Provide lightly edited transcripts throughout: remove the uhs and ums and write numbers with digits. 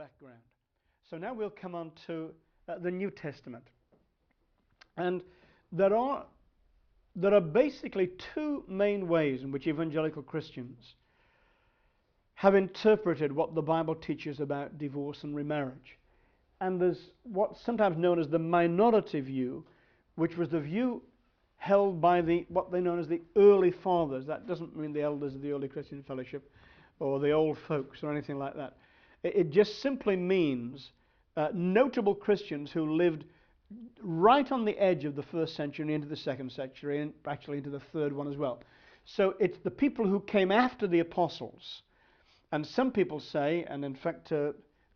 background. So now we'll come on to the New Testament. And there are basically two main ways in which evangelical Christians have interpreted what the Bible teaches about divorce and remarriage. And there's what's sometimes known as the minority view, which was the view held by what they known as the early fathers. That doesn't mean the elders of the early Christian fellowship or the old folks or anything like that. It just simply means notable Christians who lived right on the edge of the first century into the second century, and actually into the third one as well. So it's the people who came after the apostles. And some people say, and in fact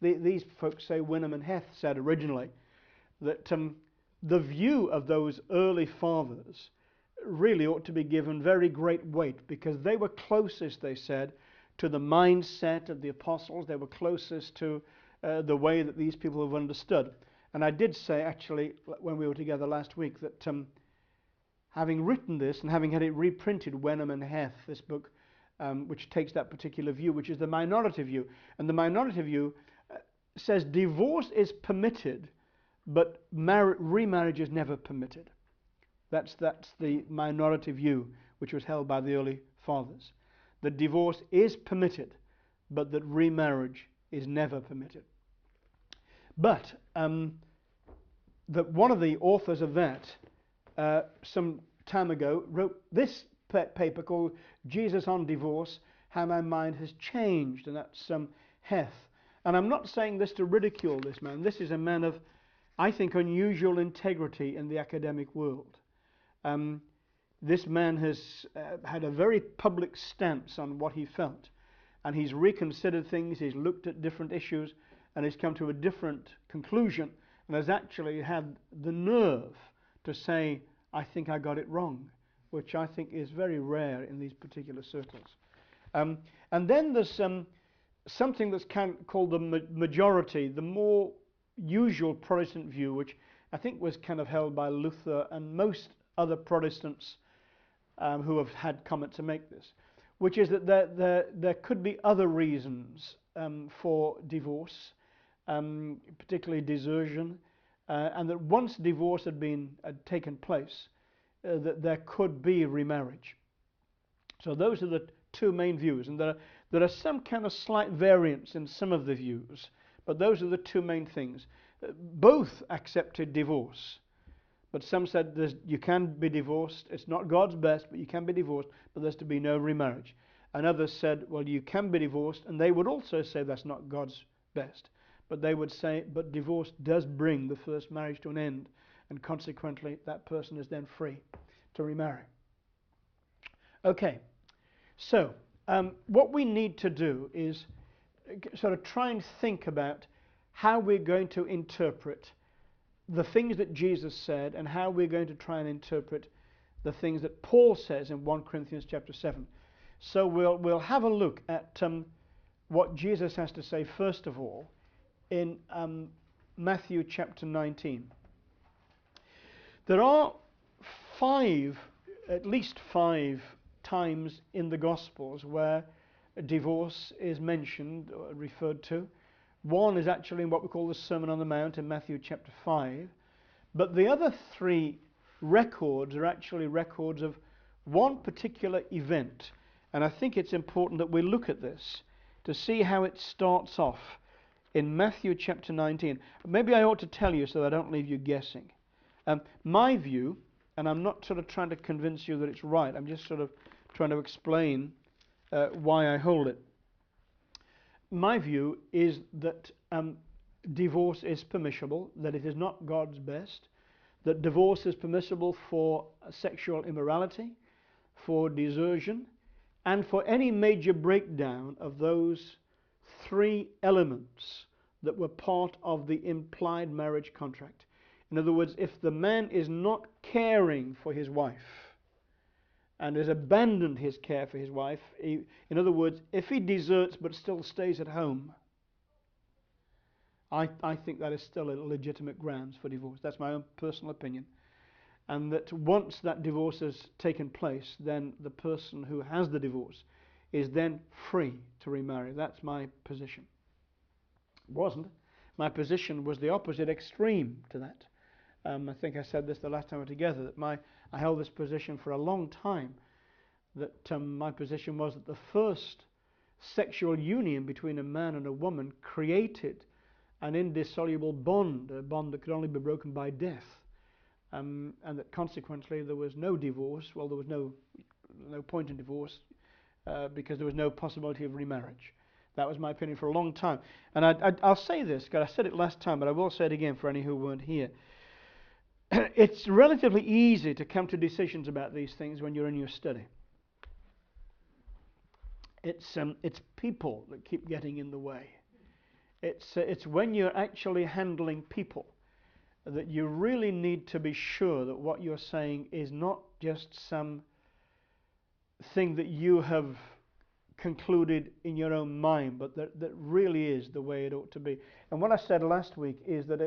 these folks say, Wynnum and Heth said originally, that the view of those early fathers really ought to be given very great weight, because they were closest, they said, to the mindset of the apostles. They were closest to the way that these people have understood. And I did say, actually, when we were together last week, that having written this and having had it reprinted, Wynnum and Heth, this book, which takes that particular view, which is the minority view. And the minority view says divorce is permitted, but remarriage is never permitted. That's the minority view, which was held by the early fathers. That divorce is permitted, but that remarriage is never permitted. But that one of the authors of that, some time ago, wrote this paper called Jesus on Divorce, How My Mind Has Changed, and that's Heth. And I'm not saying this to ridicule this man. This is a man of, I think, unusual integrity in the academic world. This man has had a very public stance on what he felt, and he's reconsidered things, he's looked at different issues, and he's come to a different conclusion, and has actually had the nerve to say, I think I got it wrong, which I think is very rare in these particular circles. And then there's something that's called the majority, the more usual Protestant view, which I think was kind of held by Luther and most other Protestants who have had comment to make this, which is that there could be other reasons for divorce, particularly desertion, and that once divorce had taken place, that there could be remarriage. So those are the two main views, and there are some kind of slight variance in some of the views, but those are the two main things. Both accepted divorce, but some said you can be divorced. It's not God's best, but you can be divorced, but there's to be no remarriage. And others said, well, you can be divorced, and they would also say that's not God's best, but they would say, but divorce does bring the first marriage to an end, and consequently that person is then free to remarry. Okay, so what we need to do is sort of try and think about how we're going to interpret the things that Jesus said, and how we're going to try and interpret the things that Paul says in 1 Corinthians chapter 7. So we'll have a look at what Jesus has to say first of all in Matthew chapter 19. There are at least five times in the Gospels where divorce is mentioned or referred to. One is actually in what we call the Sermon on the Mount in Matthew chapter 5. But the other three records are actually records of one particular event. And I think it's important that we look at this to see how it starts off in Matthew chapter 19. Maybe I ought to tell you so that I don't leave you guessing. My view, and I'm not sort of trying to convince you that it's right, I'm just sort of trying to explain why I hold it. My view is that divorce is permissible, that it is not God's best, that divorce is permissible for sexual immorality, for desertion, and for any major breakdown of those three elements that were part of the implied marriage contract. In other words, if the man is not caring for his wife and has abandoned his care for his wife, in other words, if he deserts but still stays at home, I think that is still a legitimate grounds for divorce. That's my own personal opinion. And that once that divorce has taken place, then the person who has the divorce is then free to remarry. That's my position. Wasn't. My position was the opposite extreme to that. I think I said this the last time we were together, that I held this position for a long time, that my position was that the first sexual union between a man and a woman created an indissoluble bond, a bond that could only be broken by death, and that consequently there was no divorce. Well, there was no point in divorce because there was no possibility of remarriage. That was my opinion for a long time. And I'll say this, because I said it last time, but I will say it again for any who weren't here. It's relatively easy to come to decisions about these things when you're in your study. It's people that keep getting in the way. It's when you're actually handling people that you really need to be sure that what you're saying is not just some thing that you have concluded in your own mind, but that really is the way it ought to be. And what I said last week is that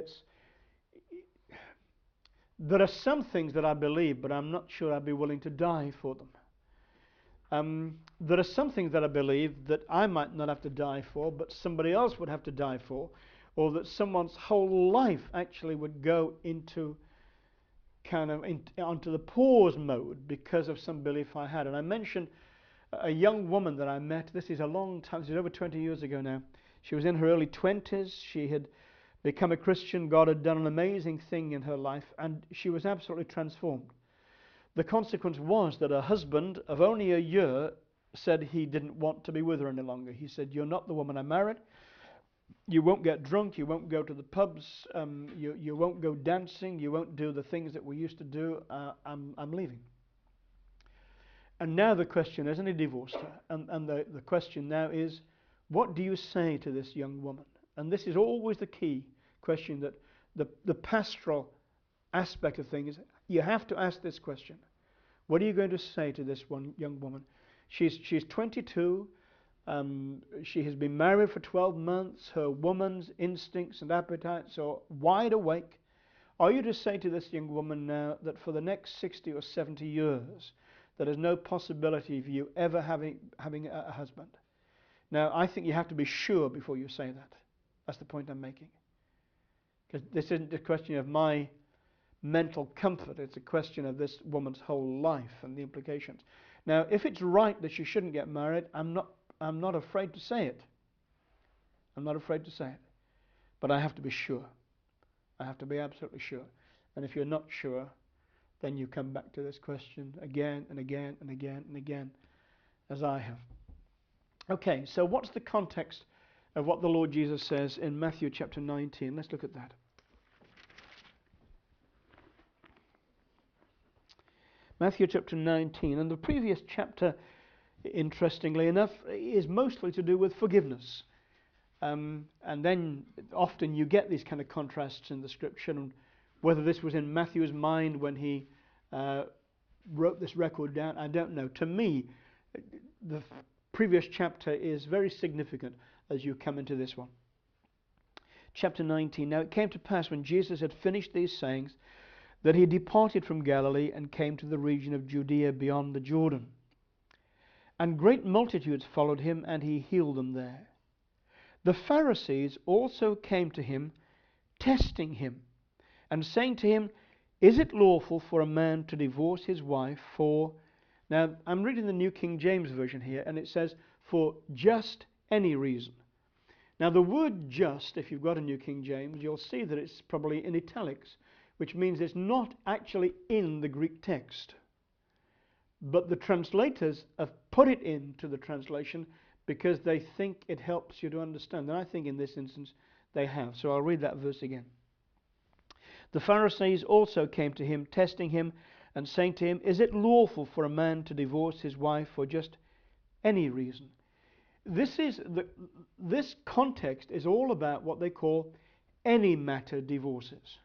there are some things that I believe, but I'm not sure I'd be willing to die for them. There are some things that I believe that I might not have to die for, but somebody else would have to die for, or that someone's whole life actually would go into onto the pause mode because of some belief I had. And I mentioned a young woman that I met. This is a long time. This is over 20 years ago now. She was in her early 20s. She had become a Christian. God had done an amazing thing in her life, and she was absolutely transformed. The consequence was that her husband, of only a year, said he didn't want to be with her any longer. He said, "You're not the woman I married. You won't get drunk. You won't go to the pubs. You won't go dancing. You won't do the things that we used to do. I'm leaving." And now the question is, and he divorced her. And the question now is, what do you say to this young woman? And this is always the key question, that the pastoral aspect of things. You have to ask this question. What are you going to say to this one young woman? She's 22. She has been married for 12 months. Her woman's instincts and appetites are wide awake. Are you to say to this young woman now that for the next 60 or 70 years, there is no possibility of you ever having a husband? Now, I think you have to be sure before you say that. That's the point I'm making. Because this isn't a question of my mental comfort. It's a question of this woman's whole life and the implications. Now, if it's right that she shouldn't get married, I'm not afraid to say it. I'm not afraid to say it. But I have to be sure. I have to be absolutely sure. And if you're not sure, then you come back to this question again and again and again and again, as I have. Okay, so what's the context of what the Lord Jesus says in Matthew chapter 19? Let's look at that. Matthew chapter 19, and the previous chapter, interestingly enough, is mostly to do with forgiveness. And then often you get these kind of contrasts in the scripture, and whether this was in Matthew's mind when he wrote this record down, I don't know. To me, the previous chapter is very significant as you come into this one. Chapter 19, now it came to pass when Jesus had finished these sayings that he departed from Galilee and came to the region of Judea beyond the Jordan. And great multitudes followed him, and he healed them there. The Pharisees also came to him, testing him, and saying to him, "Is it lawful for a man to divorce his wife for..." Now, I'm reading the New King James Version here, and it says, "for just any reason." Now, the word just, if you've got a New King James, you'll see that it's probably in italics, which means it's not actually in the Greek text. But the translators have put it into the translation because they think it helps you to understand. And I think in this instance they have. So I'll read that verse again. The Pharisees also came to him, testing him, and saying to him, "Is it lawful for a man to divorce his wife for just any reason?" This context is all about what they call any matter divorces.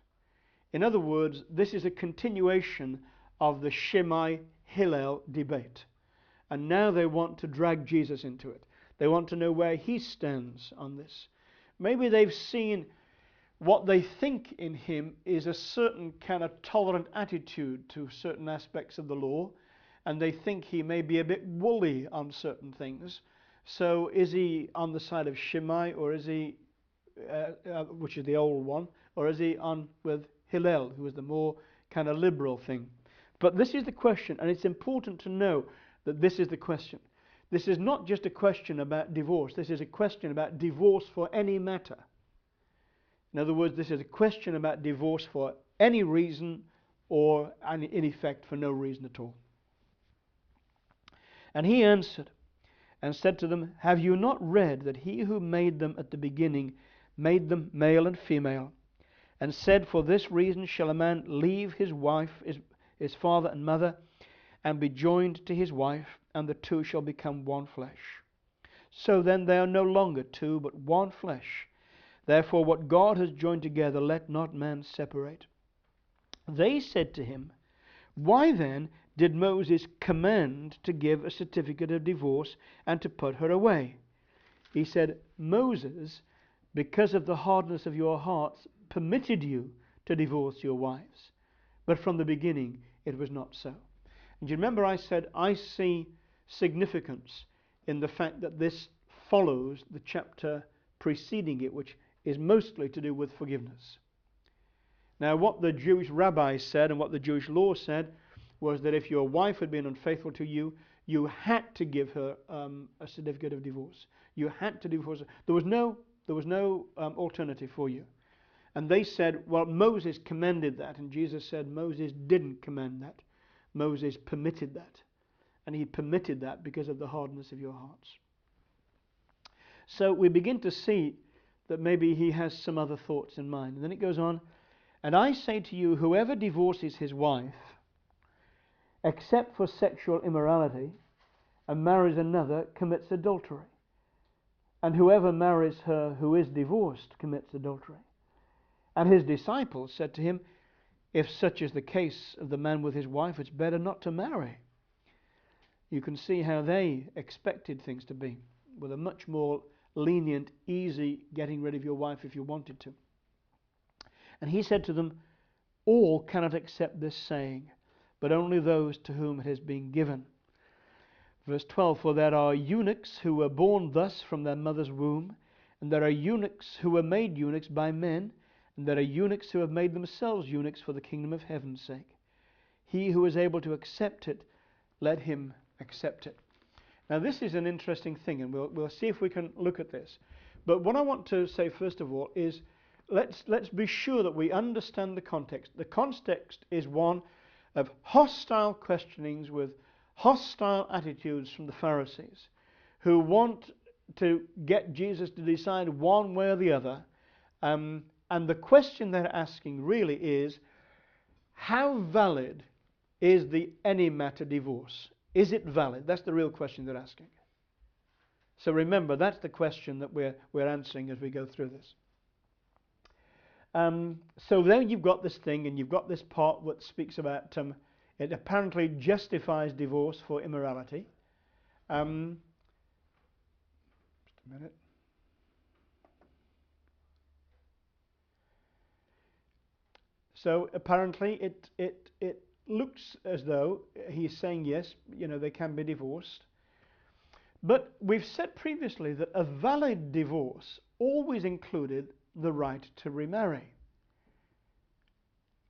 In other words, this is a continuation of the Shammai-Hillel debate. And now they want to drag Jesus into it. They want to know where he stands on this. Maybe they've seen what they think in him is a certain kind of tolerant attitude to certain aspects of the law, and they think he may be a bit woolly on certain things. So is he on the side of Shammai, or is he which is the old one, or is he on with Hillel, who is the more kind of liberal thing? But this is the question, and it's important to know that this is the question. This is not just a question about divorce. This is a question about divorce for any matter. In other words, this is a question about divorce for any reason, or in effect for no reason at all. And he answered and said to them, have you not read that he who made them at the beginning made them male and female, and said, for this reason shall a man leave his wife, his father and mother, and be joined to his wife, and the two shall become one flesh. So then they are no longer two, but one flesh. Therefore what God has joined together, let not man separate. They said to him, why then did Moses command to give a certificate of divorce and to put her away? He said, Moses, because of the hardness of your hearts, permitted you to divorce your wives. But from the beginning it was not so. And you remember I said I see significance in the fact that this follows the chapter preceding it, which is mostly to do with forgiveness. Now, what the Jewish rabbis said and what the Jewish law said was that if your wife had been unfaithful to you, you had to give her a certificate of divorce. You had to divorce her. There was no alternative for you. And they said, well, Moses commanded that, and Jesus said Moses didn't command that. Moses permitted that, and he permitted that because of the hardness of your hearts. So we begin to see that maybe he has some other thoughts in mind. And then it goes on, and I say to you, whoever divorces his wife, except for sexual immorality, and marries another, commits adultery. And whoever marries her who is divorced commits adultery. And his disciples said to him, if such is the case of the man with his wife, it's better not to marry. You can see how they expected things to be, with a much more lenient, easy getting rid of your wife if you wanted to. And he said to them, all cannot accept this saying, but only those to whom it has been given. Verse 12, for there are eunuchs who were born thus from their mother's womb, and there are eunuchs who were made eunuchs by men, and there are eunuchs who have made themselves eunuchs for the kingdom of heaven's sake. He who is able to accept it, let him accept it. Now this is an interesting thing, and we'll see if we can look at this. But what I want to say first of all is, let's be sure that we understand the context. The context is one of hostile questionings with hostile attitudes from the Pharisees, who want to get Jesus to decide one way or the other. And the question they're asking really is, how valid is the any matter divorce? Is it valid? That's the real question they're asking. So remember, that's the question that we're answering as we go through this. So then you've got this thing, and you've got this part that speaks about it apparently justifies divorce for immorality. Just a minute. So apparently it looks as though he's saying yes, they can be divorced. But we've said previously that a valid divorce always included the right to remarry.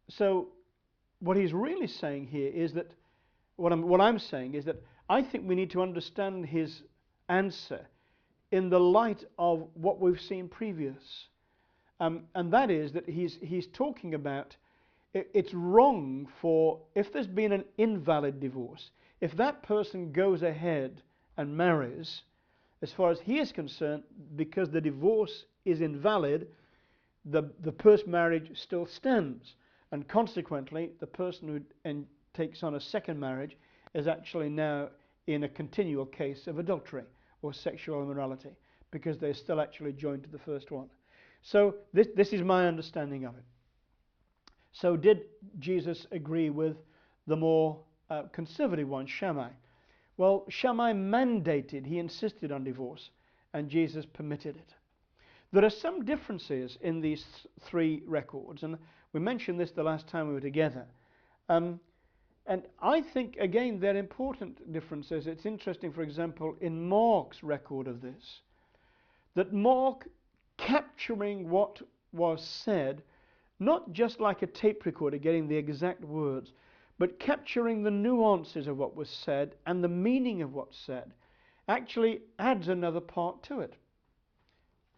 So what he's really saying here is that, what I'm saying is that I think we need to understand his answer in the light of what we've seen previous. And that is that he's talking about it's wrong for, if there's been an invalid divorce, if that person goes ahead and marries, as far as he is concerned, because the divorce is invalid, the post-marriage still stands. And consequently, the person who takes on a second marriage is actually now in a continual case of adultery or sexual immorality, because they're still actually joined to the first one. So this is my understanding of it. So did Jesus agree with the more conservative one, Shammai? Well, Shammai mandated, he insisted on divorce, and Jesus permitted it. There are some differences in these three records, and we mentioned this the last time we were together. And I think, again, they're important differences. It's interesting, for example, in Mark's record of this, that Mark capturing what was said, not just like a tape recorder getting the exact words, but capturing the nuances of what was said and the meaning of what's said, actually adds another part to it.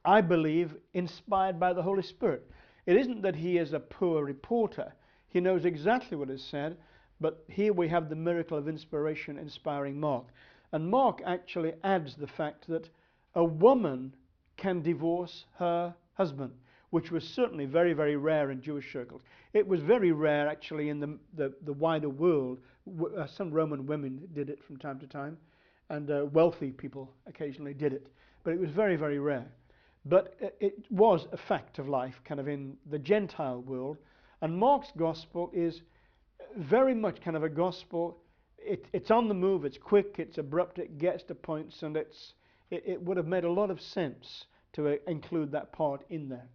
I believe inspired by the Holy Spirit. It isn't that he is a poor reporter. He knows exactly what is said, but here we have the miracle of inspiration inspiring Mark. And Mark actually adds the fact that a woman can divorce her husband, which was certainly very, very rare in Jewish circles. It was very rare actually in the wider world. Some Roman women did it from time to time, and wealthy people occasionally did it. But it was very, very rare. But it was a fact of life kind of in the Gentile world. And Mark's gospel is very much kind of a gospel. It's on the move, it's quick, it's abrupt, it gets to points, and it would have made a lot of sense to include that part in there.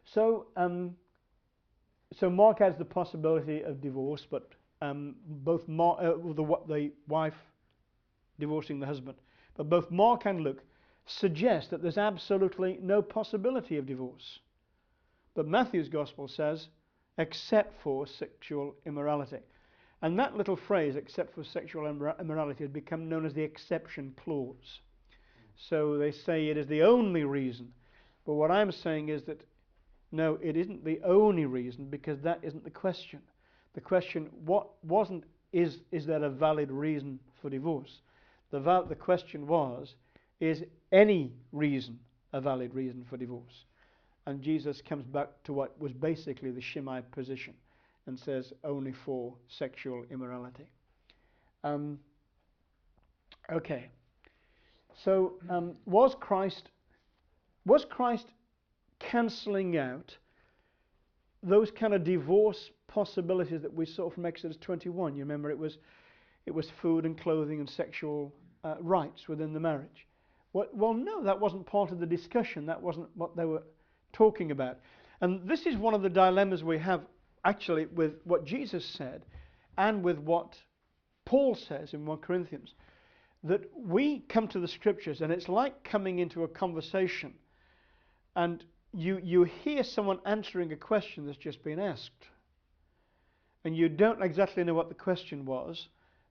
So Mark has the possibility of divorce, but both the wife divorcing the husband, but both Mark and Luke suggest that there's absolutely no possibility of divorce. But Matthew's gospel says, except for sexual immorality. And that little phrase, except for sexual immorality, has become known as the exception clause. So they say it is the only reason. But what I'm saying is that, no, it isn't the only reason, because that isn't the question. The question is there a valid reason for divorce? The question was, is any reason a valid reason for divorce? And Jesus comes back to what was basically the Shemite position and says only for sexual immorality. Okay. So was Christ cancelling out those kind of divorce possibilities that we saw from Exodus 21? You remember it was food and clothing and sexual rights within the marriage. Well, no, that wasn't part of the discussion. That wasn't what they were talking about. And this is one of the dilemmas we have actually with what Jesus said and with what Paul says in 1 Corinthians. That we come to the scriptures and it's like coming into a conversation and you hear someone answering a question that's just been asked. And you don't exactly know what the question was,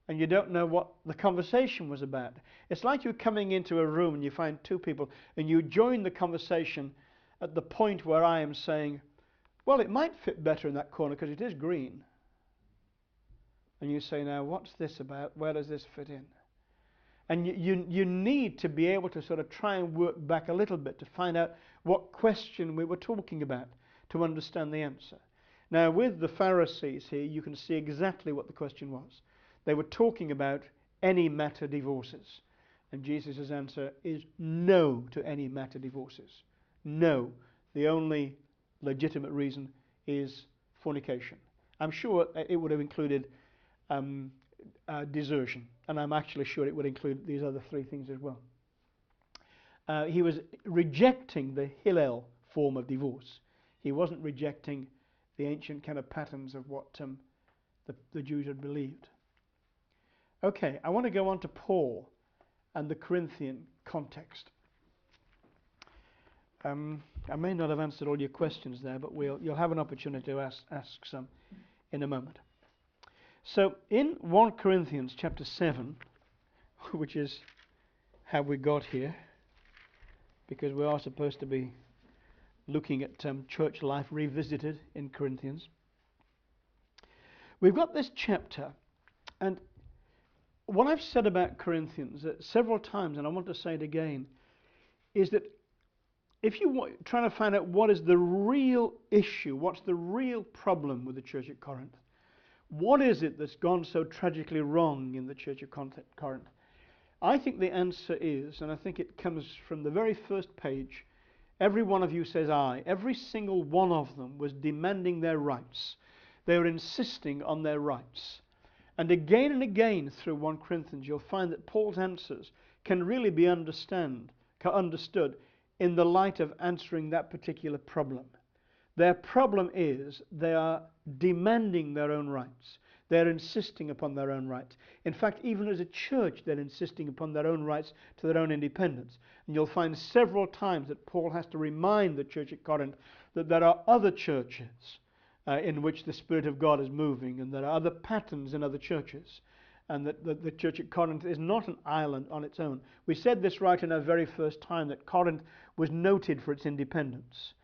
and you don't know what the conversation was about. It's like you're coming into a room and you find two people and you join the conversation at the point where I am saying, well, it might fit better in that corner because it is green. And you say, now, what's this about? Where does this fit in? And you need to be able to sort of try and work back a little bit to find out what question we were talking about to understand the answer. Now, with the Pharisees here, you can see exactly what the question was. They were talking about any matter divorces. And Jesus' answer is no to any matter divorces. No. The only legitimate reason is fornication. I'm sure it would have included desertion. And I'm actually sure it would include these other three things as well. He was rejecting the Hillel form of divorce. He wasn't rejecting the ancient kind of patterns of what the Jews had believed. Okay, I want to go on to Paul and the Corinthian context. I may not have answered all your questions there, but you'll have an opportunity to ask some in a moment. So in 1 Corinthians chapter 7, which is how we got here, because we are supposed to be looking at church life revisited in Corinthians, we've got this chapter, and what I've said about Corinthians several times, and I want to say it again, is that if you're trying to find out what is the real issue, what's the real problem with the church at Corinth, what is it that's gone so tragically wrong in the church of Corinth, I think the answer is, and I think it comes from the very first page, every one of you says I. Every single one of them was demanding their rights. They were insisting on their rights. And again through 1 Corinthians, you'll find that Paul's answers can really be understood in the light of answering that particular problem. Their problem is they are demanding their own rights. They're insisting upon their own rights. In fact, even as a church, they're insisting upon their own rights to their own independence. And you'll find several times that Paul has to remind the church at Corinth that there are other churches in which the Spirit of God is moving, and there are other patterns in other churches, and that the church at Corinth is not an island on its own. We said this right in our very first time, that Corinth was noted for its independence.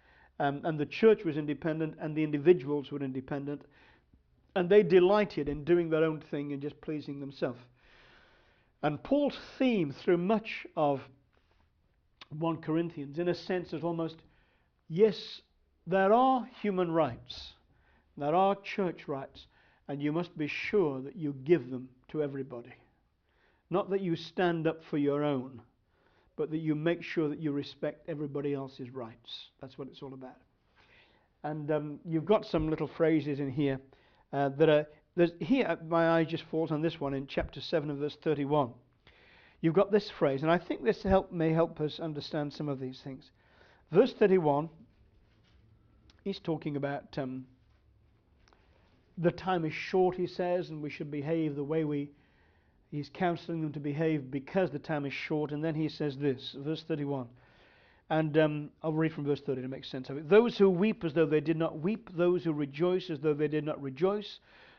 And the church was independent, and the individuals were independent. And they delighted in doing their own thing and just pleasing themselves. And Paul's theme through much of 1 Corinthians, in a sense, is almost, yes, there are human rights, there are church rights, and you must be sure that you give them to everybody. Not that you stand up for your own, but that you make sure that you respect everybody else's rights. That's what it's all about. And you've got some little phrases in here here, my eye just falls on this one in chapter 7 and verse 31. You've got this phrase, and I think this may help us understand some of these things. Verse 31, he's talking about the time is short, he says, and we should behave the way he's counseling them to behave because the time is short. And then he says this, verse 31. And I'll read from verse 30 to make sense of it. Those who weep as though they did not weep, those who rejoice as though they did not rejoice,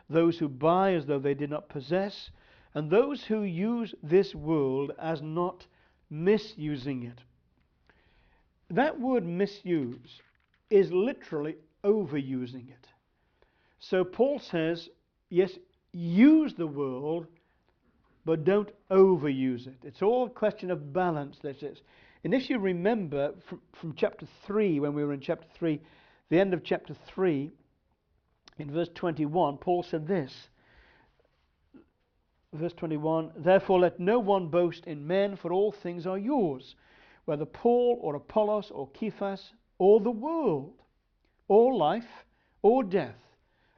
those who buy as though they did not possess, and those who use this world as not misusing it. That word misuse is literally overusing it. So Paul says, yes, use the world, but don't overuse it. It's all a question of balance, this is. And if you remember from chapter 3, when we were in chapter 3, the end of chapter 3, in verse 21, Paul said this. Verse 21, therefore let no one boast in men, for all things are yours, whether Paul or Apollos or Cephas or the world, or life or death,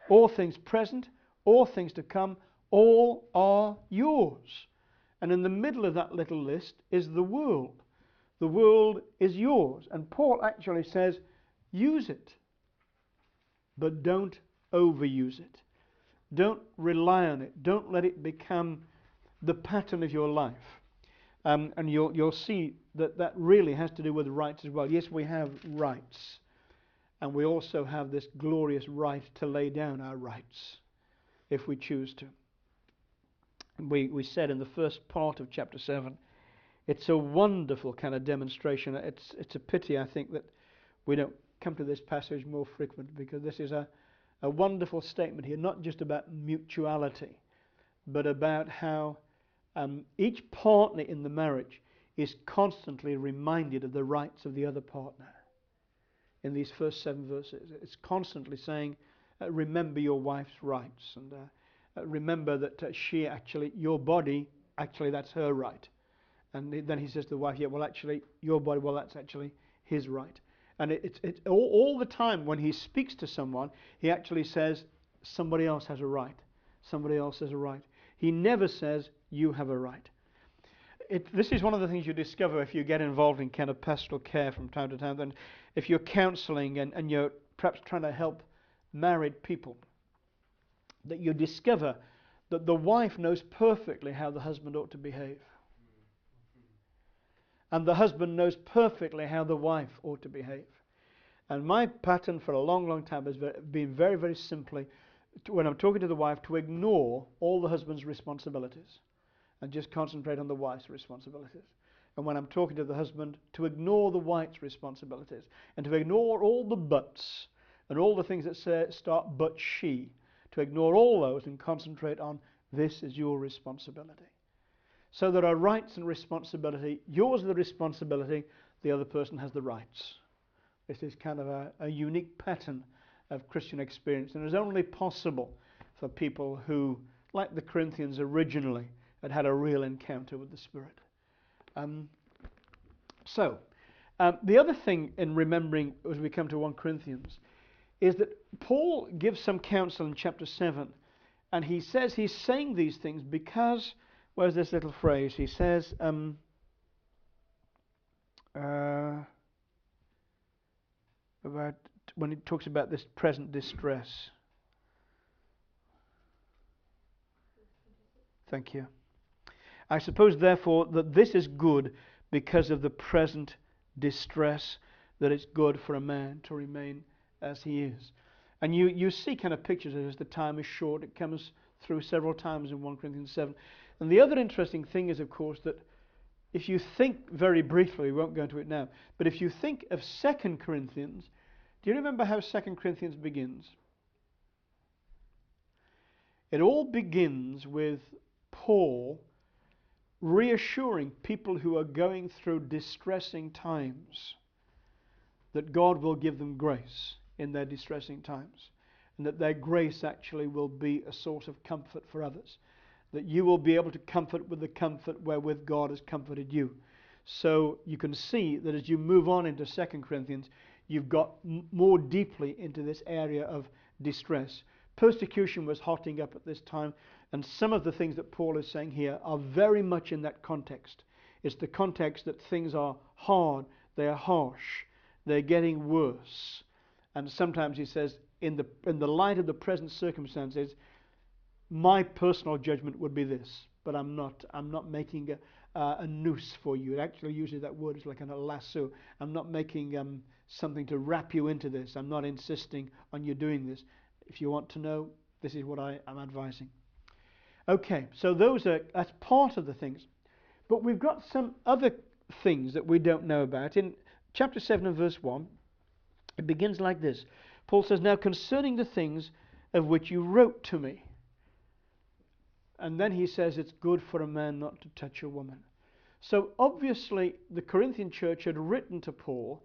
all things present, all things to come, all are yours. And in the middle of that little list is the world. The world is yours. And Paul actually says, use it, but don't overuse it. Don't rely on it. Don't let it become the pattern of your life. And you'll see that really has to do with rights as well. Yes, we have rights. And we also have this glorious right to lay down our rights if we choose to. We said in the first part of chapter 7, it's a wonderful kind of demonstration. It's a pity, I think, that we don't come to this passage more frequent, because this is a wonderful statement here, not just about mutuality, but about how each partner in the marriage is constantly reminded of the rights of the other partner. In these first 7 verses, it's constantly saying, remember your wife's rights, and remember that she actually, your body, actually that's her right. And then he says to the wife, yeah, well actually, your body, well that's actually his right. And it's all the time when he speaks to someone, he actually says, somebody else has a right. Somebody else has a right. He never says, you have a right. This is one of the things you discover if you get involved in kind of pastoral care from time to time. Then if you're counseling and you're perhaps trying to help married people, that you discover that the wife knows perfectly how the husband ought to behave. And the husband knows perfectly how the wife ought to behave. And my pattern for a long, long time has been very, very simply, when I'm talking to the wife, to ignore all the husband's responsibilities and just concentrate on the wife's responsibilities. And when I'm talking to the husband, to ignore the wife's responsibilities and to ignore all the buts and all the things that start but she, to ignore all those and concentrate on this is your responsibility. So there are rights and responsibility. Yours is the responsibility, the other person has the rights. This is kind of a unique pattern of Christian experience, and it's only possible for people who, like the Corinthians originally, had a real encounter with the Spirit. The other thing in remembering as we come to 1 Corinthians is that Paul gives some counsel in chapter 7, and he says he's saying these things because, where's this little phrase? He says, about when he talks about this present distress. Thank you. I suppose, therefore, that this is good because of the present distress, that it's good for a man to remain as he is. And you see kind of pictures of it as the time is short. It comes through several times in 1 Corinthians 7. And the other interesting thing is, of course, that if you think very briefly, we won't go into it now, but if you think of 2 Corinthians, do you remember how 2 Corinthians begins? It all begins with Paul reassuring people who are going through distressing times that God will give them grace in their distressing times, and that their grace actually will be a source of comfort for others, that you will be able to comfort with the comfort wherewith God has comforted you. So you can see that as you move on into 2 Corinthians, you've got more deeply into this area of distress. Persecution was hotting up at this time, and some of the things that Paul is saying here are very much in that context. It's the context that things are hard, they are harsh, they're getting worse. And sometimes he says, in the light of the present circumstances, my personal judgment would be this, but I'm not making a noose for you. It actually uses that word as like a lasso. I'm not making something to wrap you into this. I'm not insisting on you doing this. If you want to know, this is what I am advising. Okay, so that's part of the things. But we've got some other things that we don't know about. In chapter 7 and verse 1, it begins like this. Paul says, now concerning the things of which you wrote to me. And then he says it's good for a man not to touch a woman. So obviously the Corinthian church had written to Paul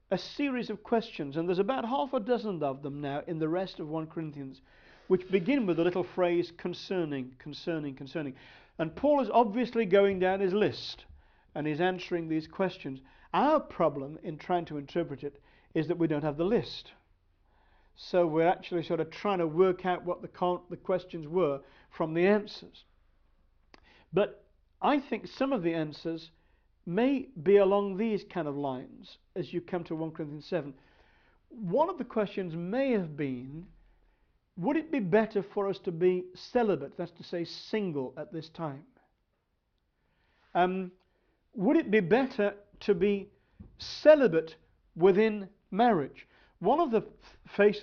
a series of questions, and there's about half a dozen of them now in the rest of 1 Corinthians, which begin with the little phrase concerning. And Paul is obviously going down his list and he's answering these questions. Our problem in trying to interpret it is that we don't have the list. So we're actually sort of trying to work out what the questions were from the answers. But I think some of the answers may be along these kind of lines as you come to 1 Corinthians 7. One of the questions may have been, would it be better for us to be celibate, that's to say single at this time? Would it be better to be celibate within marriage? One of the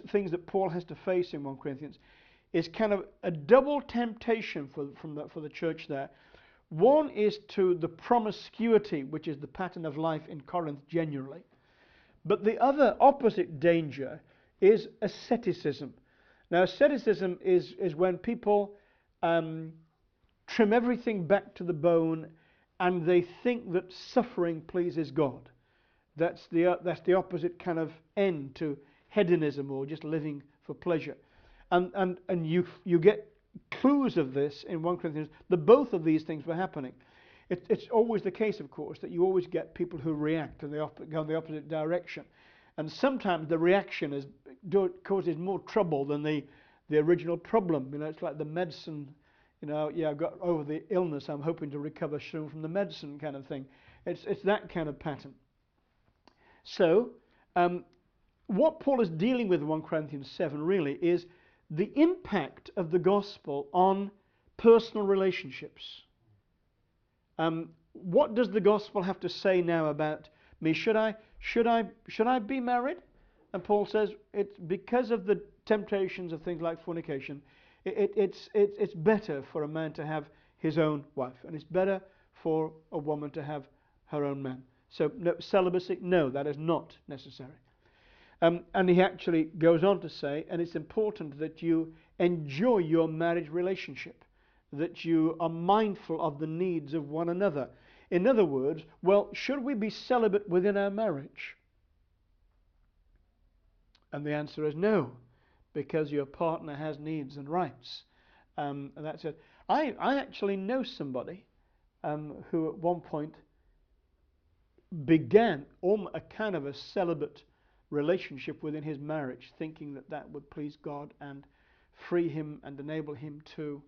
things that Paul has to face in 1 Corinthians is kind of a double temptation for the church there. One is to the promiscuity, which is the pattern of life in Corinth generally. But the other opposite danger is asceticism. Now, asceticism is when people trim everything back to the bone and they think that suffering pleases God. That's the opposite kind of end to hedonism or just living for pleasure. And you get clues of this in 1 Corinthians, that both of these things were happening. It's always the case, of course, that you always get people who react and they go in the opposite direction. And sometimes the reaction causes more trouble than the original problem. You know, it's like the medicine, I've got over the illness, I'm hoping to recover soon from the medicine kind of thing. It's that kind of pattern. So, what Paul is dealing with in 1 Corinthians 7 really is the impact of the gospel on personal relationships. What does the gospel have to say now about me? Should I be married? And Paul says it's because of the temptations of things like fornication. It's better for a man to have his own wife, and it's better for a woman to have her own man. So no, celibacy, no, that is not necessary. And he actually goes on to say, and it's important that you enjoy your marriage relationship, that you are mindful of the needs of one another. In other words, well, should we be celibate within our marriage? And the answer is no, because your partner has needs and rights. And that's it. I actually know somebody who at one point began a kind of a celibate relationship within his marriage, thinking that would please God and free him and enable him to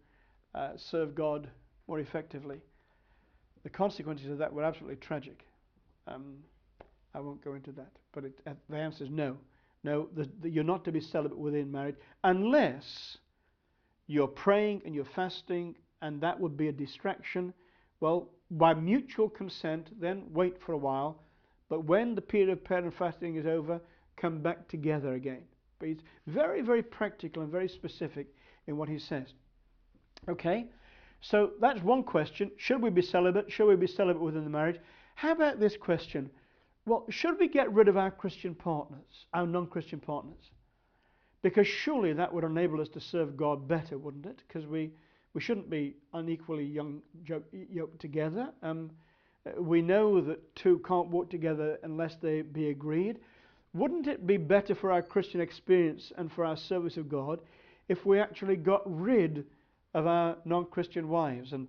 serve God more effectively. The consequences of that were absolutely tragic. I won't go into that, but the answer is no. No, you're not to be celibate within marriage unless you're praying and you're fasting and that would be a distraction, well, by mutual consent, then wait for a while. But when the period of prayer and fasting is over, come back together again. But he's very, very practical and very specific in what he says. Okay, so that's one question. Should we be celibate? Should we be celibate within the marriage? How about this question? Well, should we get rid of our Christian partners, our non-Christian partners? Because surely that would enable us to serve God better, wouldn't it? Because we shouldn't be unequally yoked together. We know that two can't walk together unless they be agreed. Wouldn't it be better for our Christian experience and for our service of God if we actually got rid of our non-Christian wives? And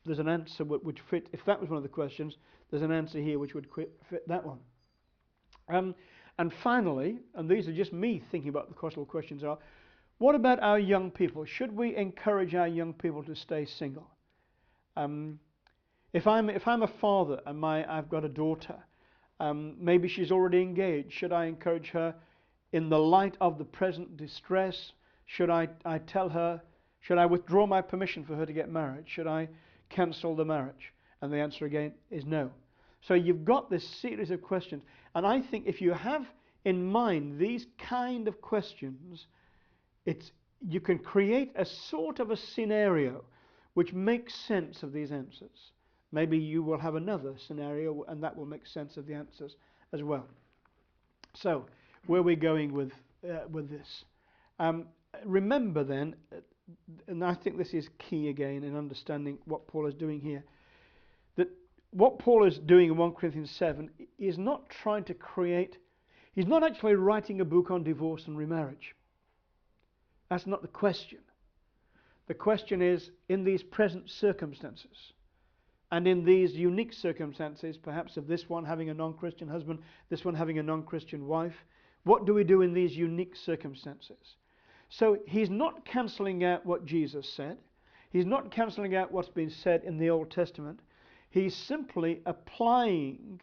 there's an answer which would fit. If that was one of the questions, there's an answer here which would fit that one. And finally, and these are just me thinking about the possible questions, are what about our young people? Should we encourage our young people to stay single? If I'm a father and I've got a daughter, maybe she's already engaged. Should I encourage her in the light of the present distress? Should I tell her? Should I withdraw my permission for her to get married? Should I cancel the marriage? And the answer again is no. So you've got this series of questions, and I think if you have in mind these kind of questions, you can create a sort of a scenario which makes sense of these answers. Maybe you will have another scenario and that will make sense of the answers as well. So, where are we going with this? Remember then, and I think this is key again in understanding what Paul is doing here, that what Paul is doing in 1 Corinthians 7 is not trying to create, he's not actually writing a book on divorce and remarriage. That's not the question. The question is, in these present circumstances, and in these unique circumstances, perhaps of this one having a non-Christian husband, this one having a non-Christian wife, what do we do in these unique circumstances? So he's not cancelling out what Jesus said. He's not cancelling out what's been said in the Old Testament. He's simply applying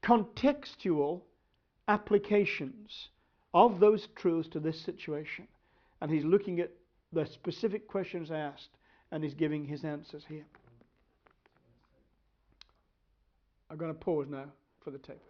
contextual applications of those truths to this situation. And he's looking at the specific questions asked, and he's giving his answers here. I'm going to pause now for the tape.